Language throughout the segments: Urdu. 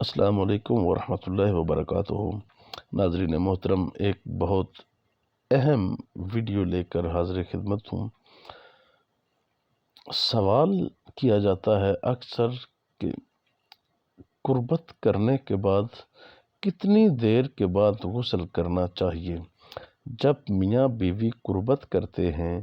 السلام علیکم ورحمۃ اللہ وبرکاتہ۔ ناظرین محترم، ایک بہت اہم ویڈیو لے کر حاضر خدمت ہوں۔ سوال کیا جاتا ہے اکثر کہ قربت کرنے کے بعد کتنی دیر کے بعد غسل کرنا چاہیے۔ جب میاں بیوی قربت کرتے ہیں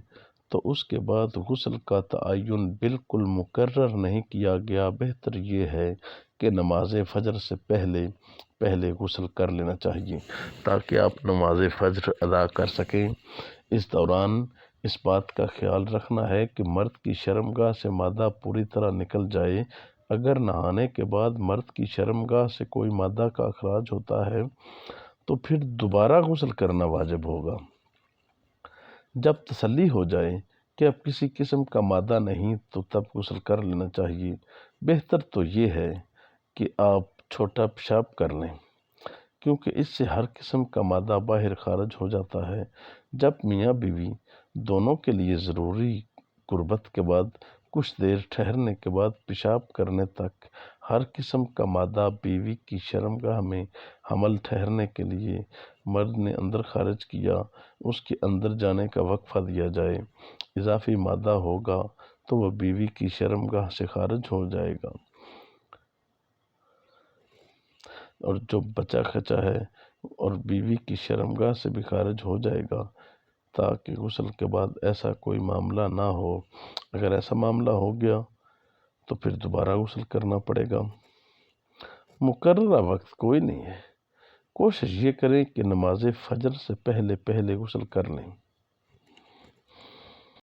تو اس کے بعد غسل کا تعین بالکل مقرر نہیں کیا گیا۔ بہتر یہ ہے کہ نماز فجر سے پہلے غسل کر لینا چاہیے تاکہ آپ نماز فجر ادا کر سکیں۔ اس دوران اس بات کا خیال رکھنا ہے کہ مرد کی شرمگاہ سے مادہ پوری طرح نکل جائے۔ اگر نہانے کے بعد مرد کی شرمگاہ سے کوئی مادہ کا اخراج ہوتا ہے تو پھر دوبارہ غسل کرنا واجب ہوگا۔ جب تسلی ہو جائے کہ اب کسی قسم کا مادہ نہیں تو تب غسل کر لینا چاہیے۔ بہتر تو یہ ہے کہ آپ چھوٹا پیشاب کر لیں، کیونکہ اس سے ہر قسم کا مادہ باہر خارج ہو جاتا ہے۔ جب میاں بیوی دونوں کے لیے ضروری قربت کے بعد کچھ دیر ٹھہرنے کے بعد پیشاب کرنے تک ہر قسم کا مادہ بیوی کی شرمگاہ میں حمل ٹھہرنے کے لیے مرد نے اندر خارج کیا، اس کے اندر جانے کا وقفہ دیا جائے۔ اضافی مادہ ہوگا تو وہ بیوی کی شرمگاہ سے خارج ہو جائے گا، اور جو بچا کھچا ہے اور بیوی کی شرمگاہ سے بھی خارج ہو جائے گا، تاکہ غسل کے بعد ایسا کوئی معاملہ نہ ہو۔ اگر ایسا معاملہ ہو گیا تو پھر دوبارہ غسل کرنا پڑے گا۔ مقررہ وقت کوئی نہیں ہے، کوشش یہ کریں کہ نماز فجر سے پہلے غسل کر لیں۔